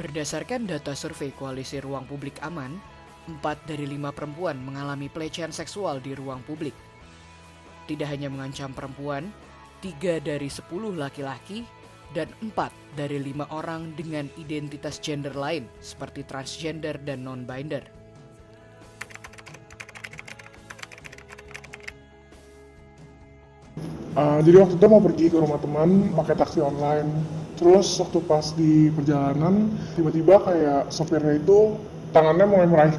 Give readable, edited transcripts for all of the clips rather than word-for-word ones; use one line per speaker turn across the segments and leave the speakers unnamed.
Berdasarkan data survei Koalisi Ruang Publik Aman, 4 dari 5 perempuan mengalami pelecehan seksual di ruang publik. Tidak hanya mengancam perempuan, 3 dari 10 laki-laki, dan 4 dari 5 orang dengan identitas gender lain seperti transgender dan non-binder.
Jadi waktu itu mau pergi ke rumah teman pakai taksi online. Terus waktu pas di perjalanan tiba-tiba kayak sopirnya itu tangannya mulai meraih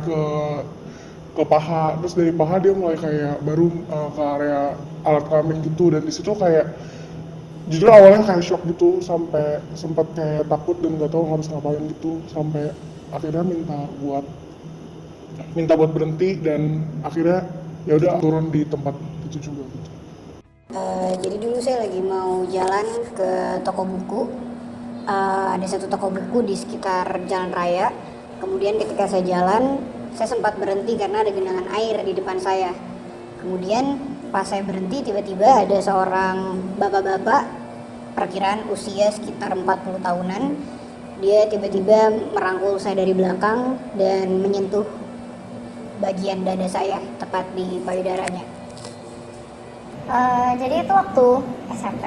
ke paha. Terus dari paha dia mulai kayak baru ke area alat kelamin gitu. Dan di situ kayak jujur awalnya kayak shock gitu sampai sempat kayak takut dan nggak tahu harus ngapain gitu sampai akhirnya minta buat berhenti dan akhirnya ya udah turun di tempat itu juga gitu.
Jadi dulu saya lagi mau jalan ke toko buku. Ada satu toko buku di sekitar jalan raya. Kemudian ketika saya jalan, saya sempat berhenti karena ada genangan air di depan saya. Kemudian pas saya berhenti, tiba-tiba ada seorang bapak-bapak, perkiraan usia sekitar 40 tahunan. Dia tiba-tiba merangkul saya dari belakang dan menyentuh bagian dada saya, tepat di payudaranya.
Jadi itu waktu SMP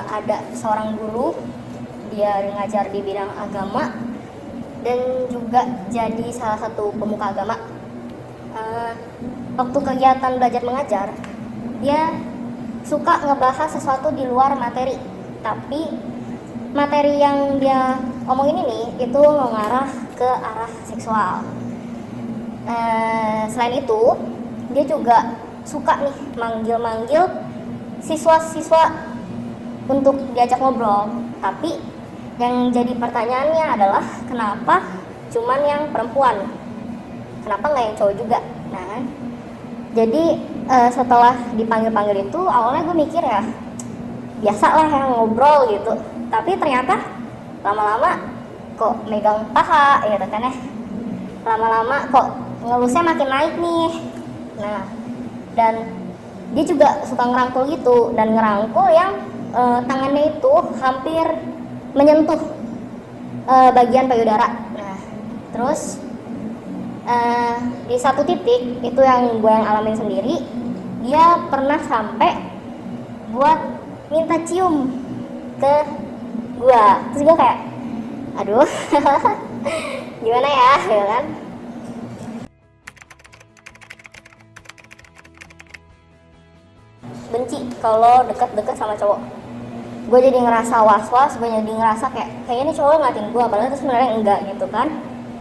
ada seorang guru, dia ngajar di bidang agama dan juga jadi salah satu pemuka agama. Waktu kegiatan belajar mengajar, dia suka ngebahas sesuatu di luar materi, tapi materi yang dia omongin ini itu mengarah ke arah seksual. Selain itu, dia juga suka nih manggil-manggil siswa-siswa untuk diajak ngobrol. Tapi yang jadi pertanyaannya adalah kenapa cuman yang perempuan? Kenapa nggak yang cowok juga? Nah, jadi setelah dipanggil-panggil itu awalnya gue mikir ya biasa lah yang ngobrol gitu. Tapi ternyata lama-lama kok megang paha ya kan ya. Lama-lama kok ngelusnya makin naik nih. Nah, dan dia juga suka ngerangkul gitu, dan ngerangkul yang tangannya itu hampir menyentuh bagian payudara. Nah, terus di satu titik itu yang gue alamin sendiri, dia pernah sampai buat minta cium ke gue. Terus gue kayak aduh gimana ya kan. Benci kalau deket-deket sama cowok. Gue jadi ngerasa was-was, gue jadi ngerasa kayaknya nih cowok ngatin gue, padahal itu sebenarnya enggak gitu kan.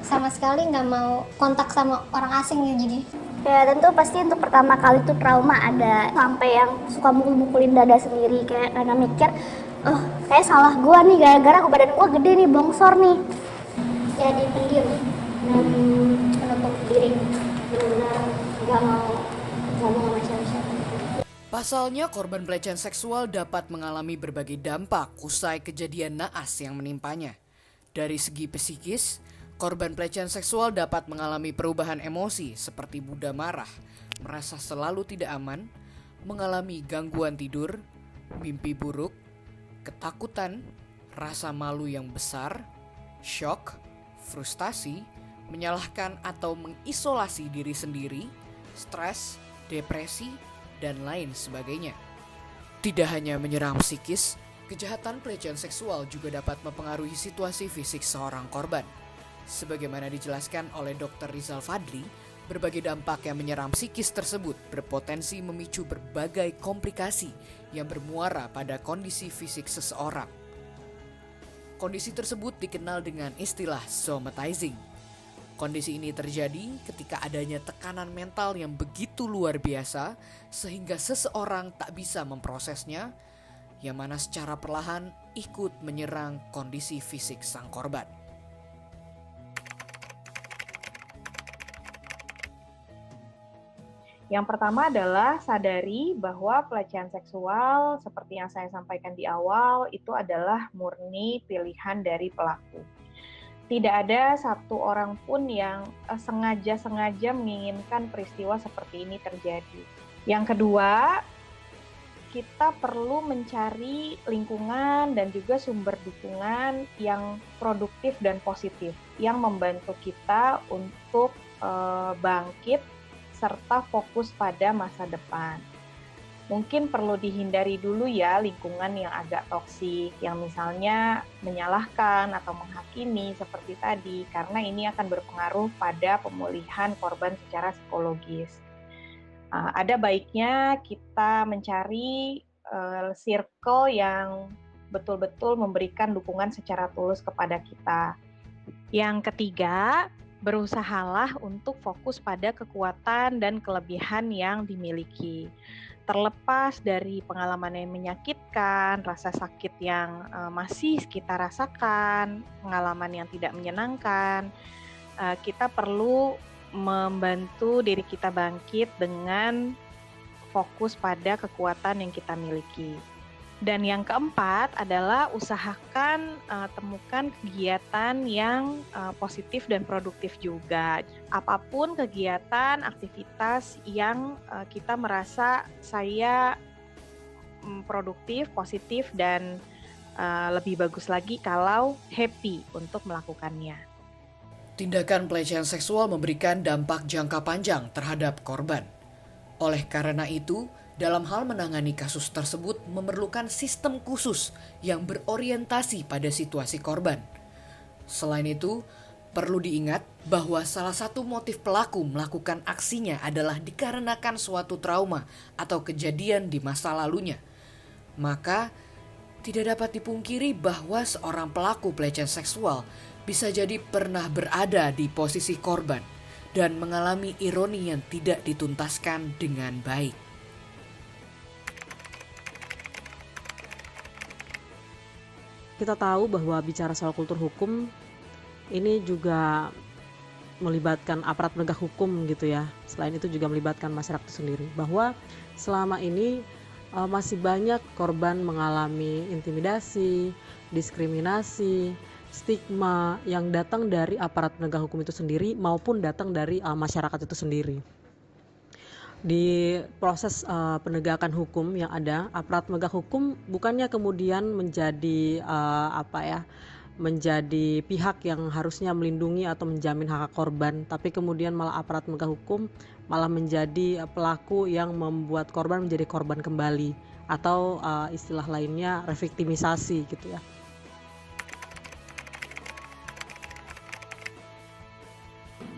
Sama sekali nggak mau kontak sama orang asing ya jadi.
Ya tentu pasti untuk pertama kali tuh trauma ada, sampai yang suka mukul-mukulin dada sendiri, kayak karena mikir, oh kayak salah gue nih gara-gara badan gue gede nih, bongsor nih.
Ya dipendiem dan menutup diri, benar-benar nggak mau ngomong sama siapa-siapa.
Pasalnya, korban pelecehan seksual dapat mengalami berbagai dampak usai kejadian naas yang menimpanya. Dari segi psikis, korban pelecehan seksual dapat mengalami perubahan emosi seperti mudah marah, merasa selalu tidak aman, mengalami gangguan tidur, mimpi buruk, ketakutan, rasa malu yang besar, shock, frustasi, menyalahkan atau mengisolasi diri sendiri, stres, depresi, dan lain sebagainya. Tidak hanya menyerang psikis, kejahatan pelecehan seksual juga dapat mempengaruhi situasi fisik seorang korban. Sebagaimana dijelaskan oleh Dr. Rizal Fadli, berbagai dampak yang menyerang psikis tersebut berpotensi memicu berbagai komplikasi yang bermuara pada kondisi fisik seseorang. Kondisi tersebut dikenal dengan istilah somatizing. Kondisi ini terjadi ketika adanya tekanan mental yang begitu luar biasa sehingga seseorang tak bisa memprosesnya, yang mana secara perlahan ikut menyerang kondisi fisik sang korban.
Yang pertama adalah sadari bahwa pelecehan seksual seperti yang saya sampaikan di awal itu adalah murni pilihan dari pelaku. Tidak ada satu orang pun yang sengaja menginginkan peristiwa seperti ini terjadi. Yang kedua, kita perlu mencari lingkungan dan juga sumber dukungan yang produktif dan positif, yang membantu kita untuk bangkit serta fokus pada masa depan. Mungkin perlu dihindari dulu ya lingkungan yang agak toksik, yang misalnya menyalahkan atau menghakimi seperti tadi, karena ini akan berpengaruh pada pemulihan korban secara psikologis. Ada baiknya kita mencari circle yang betul-betul memberikan dukungan secara tulus kepada kita. Yang ketiga, berusahalah untuk fokus pada kekuatan dan kelebihan yang dimiliki. Terlepas dari pengalaman yang menyakitkan, rasa sakit yang masih kita rasakan, pengalaman yang tidak menyenangkan, kita perlu membantu diri kita bangkit dengan fokus pada kekuatan yang kita miliki. Dan yang keempat adalah usahakan temukan kegiatan yang positif dan produktif juga. Apapun kegiatan, aktivitas yang kita merasa saya produktif, positif, dan lebih bagus lagi kalau happy untuk melakukannya.
Tindakan pelecehan seksual memberikan dampak jangka panjang terhadap korban. Oleh karena itu, dalam hal menangani kasus tersebut memerlukan sistem khusus yang berorientasi pada situasi korban. Selain itu, perlu diingat bahwa salah satu motif pelaku melakukan aksinya adalah dikarenakan suatu trauma atau kejadian di masa lalunya. Maka, tidak dapat dipungkiri bahwa seorang pelaku pelecehan seksual bisa jadi pernah berada di posisi korban dan mengalami ironi yang tidak dituntaskan dengan baik.
Kita tahu bahwa bicara soal kultur hukum ini juga melibatkan aparat penegak hukum gitu ya. Selain itu juga melibatkan masyarakat sendiri. Bahwa selama ini masih banyak korban mengalami intimidasi, diskriminasi, stigma yang datang dari aparat penegak hukum itu sendiri maupun datang dari masyarakat itu sendiri. Di proses penegakan hukum yang ada, aparat penegak hukum bukannya kemudian menjadi menjadi pihak yang harusnya melindungi atau menjamin hak korban, tapi kemudian malah aparat penegak hukum malah menjadi pelaku yang membuat korban menjadi korban kembali, atau istilah lainnya reviktimisasi gitu ya.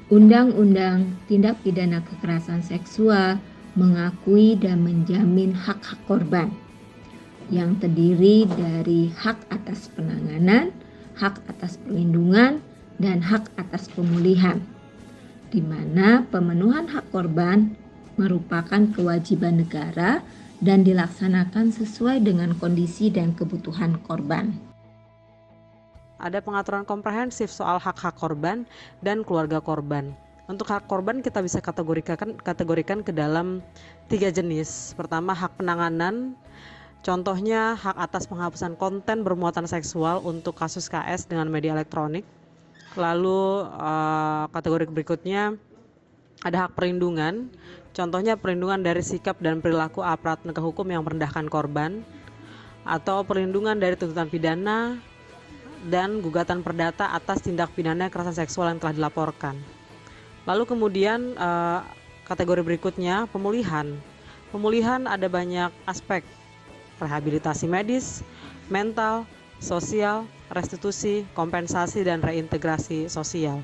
Undang-Undang Tindak Pidana Kekerasan Seksual mengakui dan menjamin hak-hak korban yang terdiri dari hak atas penanganan, hak atas perlindungan, dan hak atas pemulihan, di mana pemenuhan hak korban merupakan kewajiban negara dan dilaksanakan sesuai dengan kondisi dan kebutuhan korban.
Ada pengaturan komprehensif soal hak-hak korban dan keluarga korban. Untuk hak korban kita bisa kategorikan ke dalam 3 jenis. Pertama, hak penanganan. Contohnya hak atas penghapusan konten bermuatan seksual untuk kasus KS dengan media elektronik. Lalu kategori berikutnya ada hak perlindungan. Contohnya perlindungan dari sikap dan perilaku aparat penegak hukum yang merendahkan korban, atau perlindungan dari tuntutan pidana dan gugatan perdata atas tindak pidana kekerasan seksual yang telah dilaporkan. Lalu kemudian kategori berikutnya pemulihan. Pemulihan ada banyak aspek: rehabilitasi medis, mental, sosial, restitusi, kompensasi, dan reintegrasi sosial.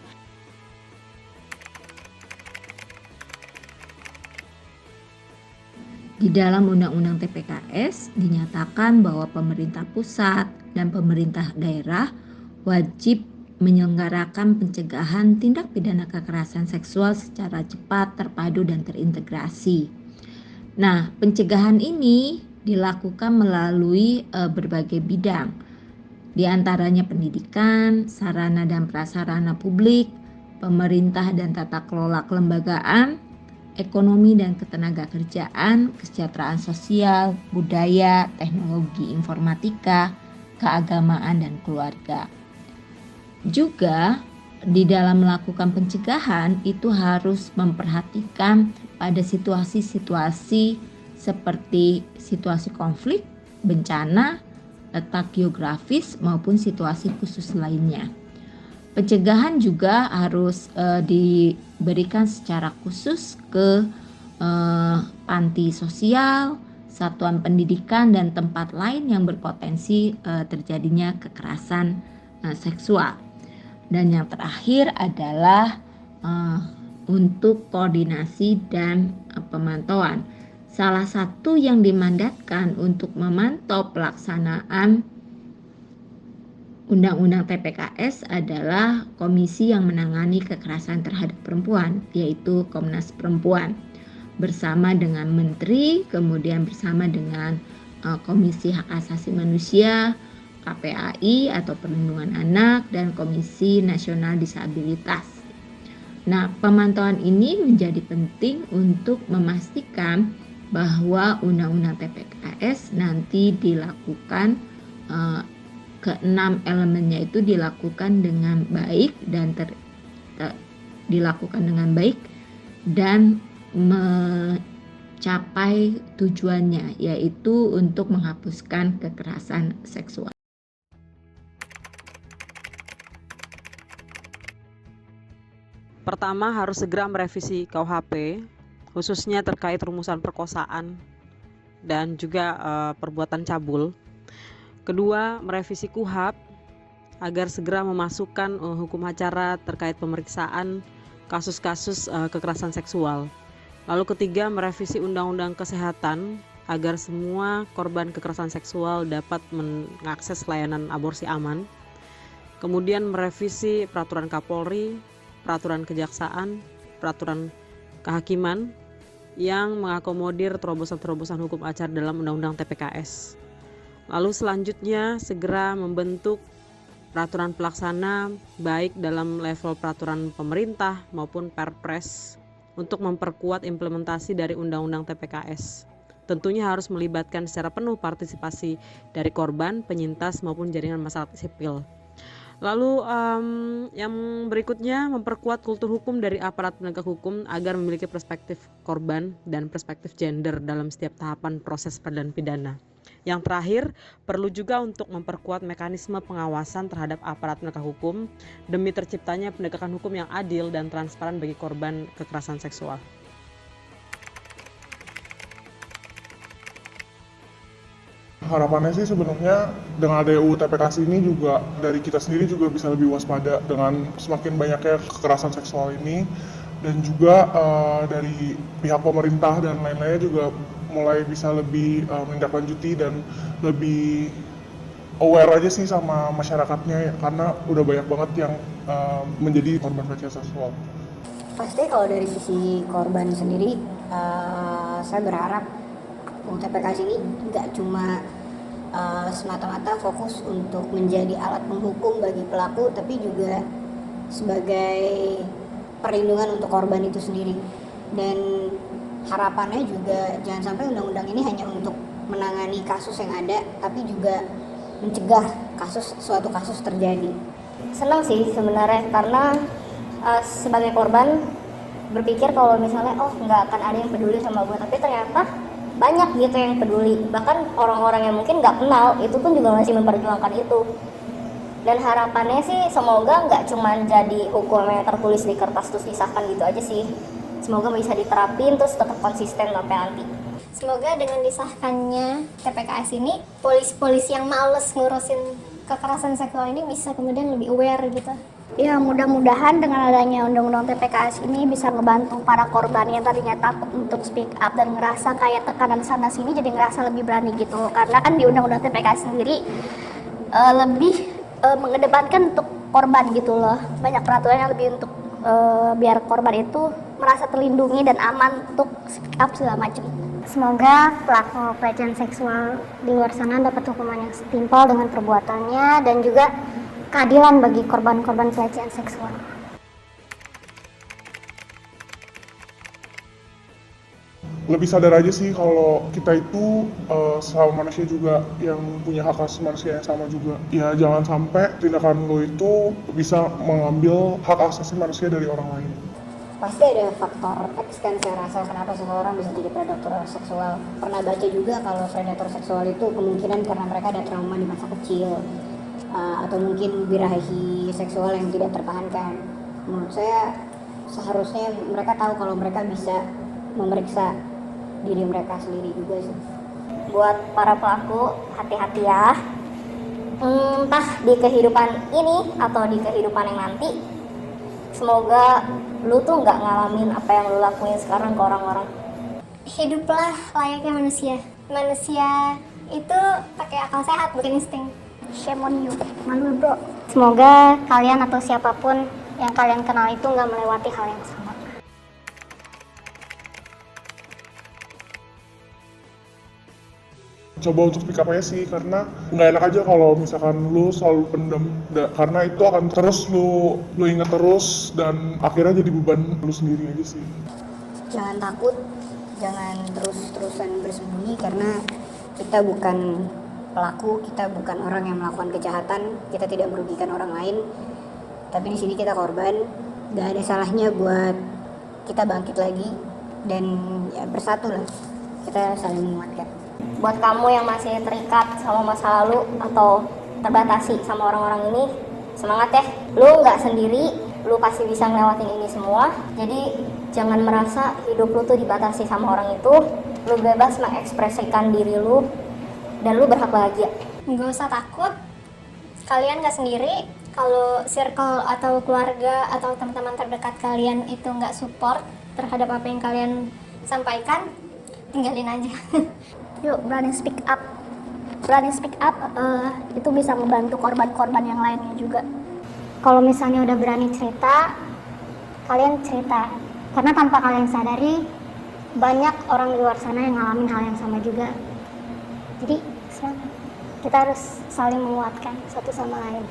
Di dalam Undang-Undang TPKS dinyatakan bahwa pemerintah pusat dan pemerintah daerah wajib menyelenggarakan pencegahan tindak pidana kekerasan seksual secara cepat, terpadu, dan terintegrasi. Nah, pencegahan ini dilakukan melalui berbagai bidang, di antaranya pendidikan, sarana dan prasarana publik, pemerintah dan tata kelola kelembagaan, ekonomi dan ketenagakerjaan, kesejahteraan sosial, budaya, teknologi informatika, keagamaan, dan keluarga. Juga di dalam melakukan pencegahan itu harus memperhatikan pada situasi-situasi seperti situasi konflik, bencana, letak geografis maupun situasi khusus lainnya. Pencegahan juga harus diberikan secara khusus ke panti sosial, satuan pendidikan dan tempat lain yang berpotensi terjadinya kekerasan seksual. Dan yang terakhir adalah untuk koordinasi dan pemantauan. Salah satu yang dimandatkan untuk memantau pelaksanaan Undang-Undang TPKS adalah komisi yang menangani kekerasan terhadap perempuan, yaitu Komnas Perempuan, bersama dengan Menteri, kemudian bersama dengan Komisi Hak Asasi Manusia, KPAI atau Perlindungan Anak, dan Komisi Nasional Disabilitas. Nah, pemantauan ini menjadi penting untuk memastikan bahwa Undang-Undang TPKS nanti dilakukan keenam elemennya itu dilakukan dengan baik dan mencapai tujuannya, yaitu untuk menghapuskan kekerasan seksual.
Pertama, harus segera merevisi KUHP, khususnya terkait rumusan perkosaan dan juga perbuatan cabul. Kedua, merevisi KUHP agar segera memasukkan hukum acara terkait pemeriksaan kasus-kasus kekerasan seksual. Lalu ketiga, merevisi Undang-Undang Kesehatan agar semua korban kekerasan seksual dapat mengakses layanan aborsi aman. Kemudian merevisi Peraturan Kapolri, Peraturan Kejaksaan, Peraturan Kehakiman yang mengakomodir terobosan-terobosan hukum acara dalam Undang-Undang TPKS. Lalu selanjutnya segera membentuk peraturan pelaksana baik dalam level peraturan pemerintah maupun Perpres untuk memperkuat implementasi dari Undang-Undang TPKS. Tentunya harus melibatkan secara penuh partisipasi dari korban, penyintas maupun jaringan masyarakat sipil. Lalu yang berikutnya memperkuat kultur hukum dari aparat penegak hukum agar memiliki perspektif korban dan perspektif gender dalam setiap tahapan proses peradilan pidana. Yang terakhir, perlu juga untuk memperkuat mekanisme pengawasan terhadap aparat penegak hukum demi terciptanya penegakan hukum yang adil dan transparan bagi korban kekerasan seksual.
Harapannya sih sebenarnya dengan ada UU TPKS ini juga dari kita sendiri juga bisa lebih waspada dengan semakin banyaknya kekerasan seksual ini, dan juga dari pihak pemerintah dan lain-lainnya juga mulai bisa lebih menindaklanjuti dan lebih aware aja sih sama masyarakatnya ya, karena udah banyak banget yang menjadi korban pelecehan seksual.
Pasti kalau dari sisi korban sendiri, saya berharap UU TPKS ini nggak cuma semata-mata fokus untuk menjadi alat penghukum bagi pelaku, tapi juga sebagai perlindungan untuk korban itu sendiri. Dan harapannya juga jangan sampai undang-undang ini hanya untuk menangani kasus yang ada, tapi juga mencegah suatu kasus terjadi.
Senang sih sebenarnya karena sebagai korban berpikir kalau misalnya nggak akan ada yang peduli sama gue, tapi ternyata banyak gitu yang peduli, bahkan orang-orang yang mungkin nggak kenal itu pun juga masih memperjuangkan itu. Dan harapannya sih semoga nggak cuma jadi hukum yang tertulis di kertas terus disahkan gitu aja sih, semoga bisa diterapin terus tetap konsisten sampai nanti.
Semoga dengan disahkannya TPKS ini, polisi-polisi yang males ngurusin kekerasan seksual ini bisa kemudian lebih aware gitu.
Ya, mudah-mudahan dengan adanya undang-undang TPKS ini bisa ngebantu para korban yang tadinya takut untuk speak up dan ngerasa kayak tekanan sana sini jadi ngerasa lebih berani gitu. Karena kan di undang-undang TPKS sendiri lebih mengedepankan untuk korban gitu loh. Banyak peraturan yang lebih untuk biar korban itu merasa terlindungi dan aman untuk speak up segala macam.
Semoga pelaku pelecehan seksual di luar sana dapat hukuman yang setimpal dengan perbuatannya dan juga keadilan bagi korban-korban pelecehan seksual.
Lebih sadar aja sih kalau kita itu sama manusia juga yang punya hak asasi manusia yang sama juga. Ya jangan sampai tindakan lo itu bisa mengambil hak asasi manusia dari orang lain.
pasti ada faktor X kan, saya rasa kenapa seseorang bisa jadi predator seksual. Pernah baca juga kalau predator seksual itu kemungkinan karena mereka ada trauma di masa kecil, atau mungkin birahi seksual yang tidak tertahankan. Menurut saya seharusnya mereka tahu kalau mereka bisa memeriksa diri mereka sendiri juga sih.
Buat para pelaku, hati-hati ya. Entah di kehidupan ini atau di kehidupan yang nanti, semoga lu tuh nggak ngalamin apa yang lu lakuin sekarang ke orang-orang.
Hiduplah layaknya manusia. Manusia itu pakai akal sehat, bukan insting. Shame on you. Malu bro.
Semoga kalian atau siapapun yang kalian kenal itu nggak melewati hal yang sama.
Coba untuk speak up aja sih, karena nggak enak aja kalau misalkan lu selalu pendam, karena itu akan terus lu ingat terus dan akhirnya jadi beban lu sendiri aja sih.
Jangan takut, jangan terus-terusan bersembunyi, karena kita bukan pelaku, kita bukan orang yang melakukan kejahatan, kita tidak merugikan orang lain, tapi di sini kita korban. Gak ada salahnya buat kita bangkit lagi dan ya bersatu lah, kita saling menguatkan.
Buat kamu yang masih terikat sama masa lalu atau terbatasi sama orang-orang ini, semangat ya. Lu nggak sendiri, lu pasti bisa ngelewatin ini semua. Jadi jangan merasa hidup lu tuh dibatasi sama orang itu. Lu bebas mengekspresikan diri lu dan lu berhak bahagia.
Nggak usah takut, kalian nggak sendiri. Kalau circle atau keluarga atau teman-teman terdekat kalian itu nggak support terhadap apa yang kalian sampaikan, tinggalin aja. Yuk, berani speak up. Berani speak up, itu bisa membantu korban-korban yang lainnya juga.
Kalau misalnya udah berani cerita, kalian cerita. Karena tanpa kalian sadari, banyak orang di luar sana yang ngalamin hal yang sama juga. Jadi, semangat. Kita harus saling menguatkan satu sama lain.